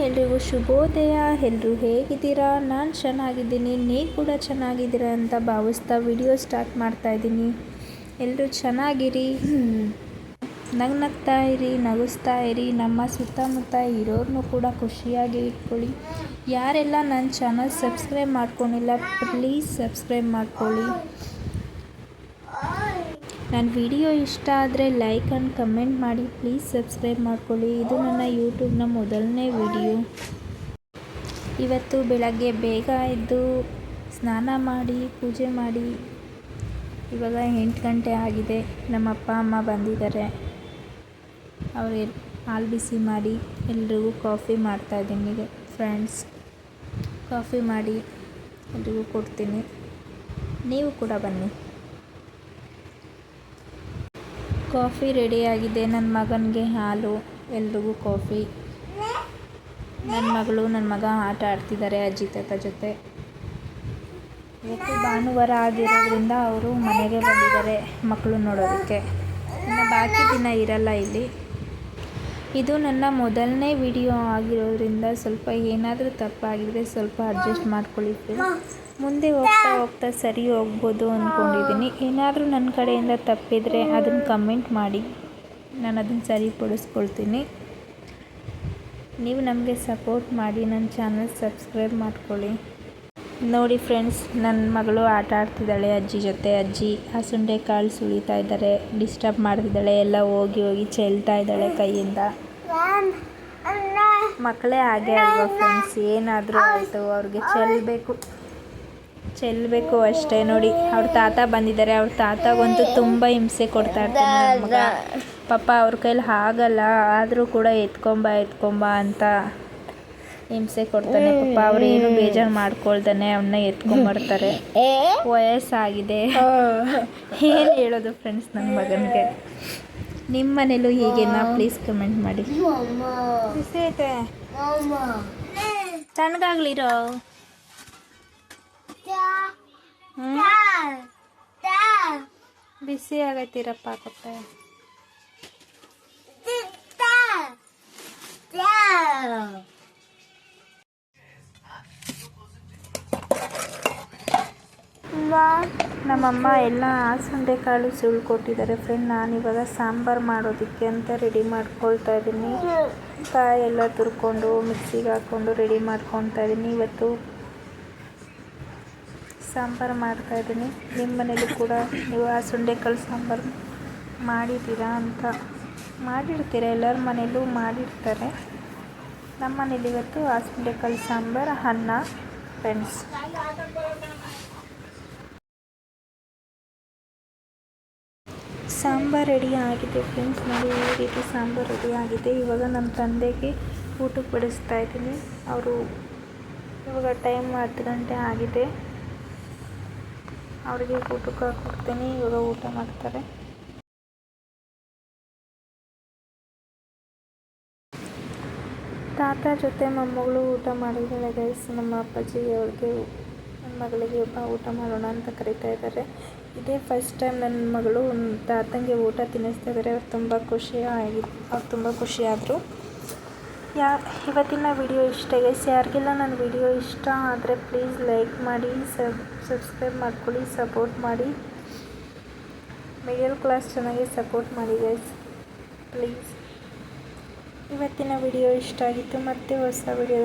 ಎಲ್ರಿಗೂ ಶುಭೋದಯ. ಎಲ್ಲರೂ ಹೇಗಿದ್ದೀರಾ? ನಾನು ಚೆನ್ನಾಗಿದ್ದೀನಿ, ನೀವು ಕೂಡ ಚೆನ್ನಾಗಿದ್ದೀರಾ ಅಂತ ಭಾವಿಸ್ತಾ ವಿಡಿಯೋ ಸ್ಟಾರ್ಟ್ ಮಾಡ್ತಾ ಇದ್ದೀನಿ. ಎಲ್ಲರೂ ಚೆನ್ನಾಗಿರಿ, ನಗ್ನಗ್ತಾ ಇರಿ, ನಗಿಸ್ತಾ ಇರಿ. ನಮ್ಮ ಸುತ್ತಮುತ್ತ ಇರೋರನ್ನೂ ಕೂಡ ಖುಷಿಯಾಗಿ ಇಟ್ಕೊಳ್ಳಿ. ಯಾರೆಲ್ಲ ನನ್ನ ಚಾನಲ್ ಸಬ್ಸ್ಕ್ರೈಬ್ ಮಾಡ್ಕೊಂಡಿಲ್ಲ ಪ್ಲೀಸ್ ಸಬ್ಸ್ಕ್ರೈಬ್ ಮಾಡ್ಕೊಳ್ಳಿ. ನನ್ನ ವಿಡಿಯೋ ಇಷ್ಟ ಆದರೆ ಲೈಕ್ ಆ್ಯಂಡ್ ಕಮೆಂಟ್ ಮಾಡಿ, ಪ್ಲೀಸ್ ಸಬ್ಸ್ಕ್ರೈಬ್ ಮಾಡ್ಕೊಳ್ಳಿ. ಇದು ನನ್ನ ಯೂಟ್ಯೂಬ್ನ ಮೊದಲನೇ ವಿಡಿಯೋ. ಇವತ್ತು ಬೆಳಗ್ಗೆ ಬೇಗ ಎದ್ದು ಸ್ನಾನ ಮಾಡಿ ಪೂಜೆ ಮಾಡಿ ಇವಾಗ 8 ಗಂಟೆ ಆಗಿದೆ. ನಮ್ಮ ಅಪ್ಪ ಅಮ್ಮ ಬಂದಿದ್ದಾರೆ. ಅವರು ಹಾಲು ಬಿಸಿ ಮಾಡಿ ಎಲ್ರಿಗೂ ಕಾಫಿ ಮಾಡ್ತಾಯಿದ್ದೀನಿ. ಫ್ರೆಂಡ್ಸ್, ಕಾಫಿ ಮಾಡಿ ಎಲ್ರಿಗೂ ಕೊಡ್ತೀನಿ, ನೀವು ಕೂಡ ಬನ್ನಿ. ಕಾಫಿ ರೆಡಿಯಾಗಿದೆ. ನನ್ನ ಮಗನಿಗೆ ಹಾಲು, ಎಲ್ರಿಗೂ ಕಾಫಿ. ನನ್ನ ಮಗಳು ನನ್ನ ಮಗ ಆಟ ಆಡ್ತಿದ್ದಾರೆ ಅಜ್ಜಿ ತಾತ ಜೊತೆ. ಇವತ್ತು ಭಾನುವಾರ ಆಗಿರೋದ್ರಿಂದ ಅವರು ಮನೆಗೆ ಬಂದಿದ್ದಾರೆ ಮಕ್ಕಳು ನೋಡೋದಕ್ಕೆ. ಇನ್ನು ಬಾಕಿ ದಿನ ಇರಲ್ಲ ಇಲ್ಲಿ. ಇದು ನನ್ನ ಮೊದಲನೇ ವಿಡಿಯೋ ಆಗಿರೋದ್ರಿಂದ ಸ್ವಲ್ಪ ಏನಾದರೂ ತಪ್ಪಾಗಿದ್ರೆ ಸ್ವಲ್ಪ ಅಡ್ಜಸ್ಟ್ ಮಾಡ್ಕೊಳ್ಳಿ. ಮುಂದೆ ಹೋಗ್ತಾ ಹೋಗ್ತಾ ಸರಿ ಹೋಗ್ಬೋದು ಅಂದ್ಕೊಂಡಿದ್ದೀನಿ. ಏನಾದರೂ ನನ್ನ ಕಡೆಯಿಂದ ತಪ್ಪಿದರೆ ಅದನ್ನು ಕಮೆಂಟ್ ಮಾಡಿ, ನಾನು ಅದನ್ನು ಸರಿಪಡಿಸ್ಕೊಳ್ತೀನಿ. ನೀವು ನಮಗೆ ಸಪೋರ್ಟ್ ಮಾಡಿ, ನನ್ನ ಚಾನಲ್ ಸಬ್ಸ್ಕ್ರೈಬ್ ಮಾಡ್ಕೊಳ್ಳಿ. ನೋಡಿ ಫ್ರೆಂಡ್ಸ್, ನನ್ನ ಮಗಳು ಆಟ ಆಡ್ತಿದ್ದಾಳೆ ಅಜ್ಜಿ ಜೊತೆ. ಅಜ್ಜಿ ಹಸುಂಡೆ ಕಾಳು ಸುಳಿತಾ ಇದ್ದಾರೆ, ಡಿಸ್ಟರ್ಬ್ ಮಾಡ್ತಿದ್ದಾಳೆ. ಎಲ್ಲ ಹೋಗಿ ಚೆಲ್ತಾ ಇದ್ದಾಳೆ ಕೈಯಿಂದ. ಮಕ್ಕಳೇ ಹಾಗೆ ಅಲ್ವಾ ಫ್ರೆಂಡ್ಸ್, ಏನಾದರೂ ಆಯಿತು ಅವ್ರಿಗೆ ಚೆಲ್ಲಬೇಕು ಅಷ್ಟೇ. ನೋಡಿ, ಅವ್ರ ತಾತ ಬಂದಿದ್ದಾರೆ. ಅವ್ರ ತಾತಗಂತೂ ತುಂಬ ಹಿಂಸೆ ಕೊಡ್ತಾ ಇರ್ತಾರೆ ನನ್ನ ಮಗ. ಪಾಪ ಅವ್ರ ಕೈಲಿ ಆಗಲ್ಲ, ಆದರೂ ಕೂಡ ಎತ್ಕೊಂಬ ಅಂತ ಹಿಂಸೆ ಕೊಡ್ತಾನೆ. ಪಾಪ ಅವ್ರೇನು ಬೇಜಾರು ಮಾಡ್ಕೊಳ್ತಾನೆ ಅವನ್ನ ಎತ್ಕೊಂಬರ್ತಾರೆ. ವಯಸ್ಸಾಗಿದೆ, ಏನು ಹೇಳೋದು ಫ್ರೆಂಡ್ಸ್ ನನ್ನ ಮಗನಿಗೆ. ನಿಮ್ಮ ಮನೇಲೂ ಹೀಗೇನಾ? ಪ್ಲೀಸ್ ಕಮೆಂಟ್ ಮಾಡಿ. ಬಿಸಿ ಐತೆ, ತಣ್ಣಗಾಗ್ಲಿರೋ. ಬಿಸಿ ಆಗೈತಿರಪ್ಪ ಕೊಟ್ಟೆ. ನಮ್ಮಮ್ಮ ಎಲ್ಲ ಹಸುಂಡೆ ಕಾಳು ಸುಳ್ಕೊಟ್ಟಿದ್ದಾರೆ ಫ್ರೆಂಡ್. ನಾನಿವಾಗ ಸಾಂಬಾರು ಮಾಡೋದಕ್ಕೆ ಅಂತ ರೆಡಿ ಮಾಡ್ಕೊಳ್ತಾ ಇದ್ದೀನಿ. ಕಾಯಿ ಎಲ್ಲ ತುರ್ಕೊಂಡು ಮಿಕ್ಸಿಗೆ ಹಾಕ್ಕೊಂಡು ರೆಡಿ ಮಾಡ್ಕೊಳ್ತಾ ಇದ್ದೀನಿ. ಇವತ್ತು ಸಾಂಬಾರು ಮಾಡ್ತಾಯಿದ್ದೀನಿ. ನಿಮ್ಮ ಮನೇಲಿ ಕೂಡ ನೀವು ಹಸುಂಡೆ ಕಾಳು ಸಾಂಬಾರು ಮಾಡಿದ್ದೀರಾ ಅಂತ? ಮಾಡಿರ್ತೀರ, ಎಲ್ಲರ ಮನೇಲೂ ಮಾಡಿರ್ತಾರೆ. ನಮ್ಮ ಮನೇಲಿ ಇವತ್ತು ಹಸುಂಡೆ ಕಾಳು ಸಾಂಬಾರು, ಅನ್ನ ಫ್ರೆಂಡ್ಸ್. ಸಾಂಬಾರು ರೆಡಿ ಆಗಿದೆ ಫ್ರೆಂಡ್ಸ್. ನೋಡಿ, ಈ ರೀತಿ ಸಾಂಬಾರು ರೆಡಿ ಆಗಿದೆ. ಇವಾಗ ನಮ್ಮ ತಂದೆಗೆ ಊಟಕ್ಕೆ ಬಡಿಸ್ತಾ ಇದ್ದೀನಿ. ಅವರು ಇವಾಗ ಟೈಮ್ 10 ಗಂಟೆ ಆಗಿದೆ. ಅವರಿಗೆ ಊಟಕ್ಕೆ ಹಾಕ್ಕೊಡ್ತೀನಿ. ಇವಾಗ ಊಟ ಮಾಡ್ತಾರೆ. ತಾತ ಜೊತೆ ಮೊಮ್ಮಗಳು ಊಟ ಮಾಡಿದ್ದಾಳೆ ಗೈಸ್. ನಮ್ಮ ಅಪ್ಪಾಜಿ ಅವ್ರಿಗೆ ನನ್ನ ಮಗಳಿಗೆ ಊಟ ಮಾಡೋಣ ಅಂತ ಕರಿತಾ ಇದ್ದಾರೆ. ಇದೇ ಫಸ್ಟ್ ಟೈಮ್ ನನ್ನ ಮಗಳು ತಾತಂಗೆ ಊಟ ತಿನ್ನಿಸ್ತಾ ಇದ್ದಾರೆ. ಅವ್ರು ತುಂಬ ಖುಷಿಯಾದರು. ಇವತ್ತಿನ ವಿಡಿಯೋ ಇಷ್ಟ ಗೈಸ್. ಯಾರಿಗೆಲ್ಲ ನನ್ನ ವಿಡಿಯೋ ಇಷ್ಟ ಆದರೆ ಪ್ಲೀಸ್ ಲೈಕ್ ಮಾಡಿ, ಸಬ್ಸ್ಕ್ರೈಬ್ ಮಾಡ್ಕೊಳ್ಳಿ, ಸಪೋರ್ಟ್ ಮಾಡಿ. ಮಿಡಲ್ ಕ್ಲಾಸ್ ಚೆನ್ನಾಗಿ ಸಪೋರ್ಟ್ ಮಾಡಿ ಗೈಸ್ ಪ್ಲೀಸ್. ಇವತ್ತಿನ ವಿಡಿಯೋ ಇಷ್ಟ ಆಗಿತ್ತು. ಮತ್ತೆ ಹೊಸ ವಿಡಿಯೋ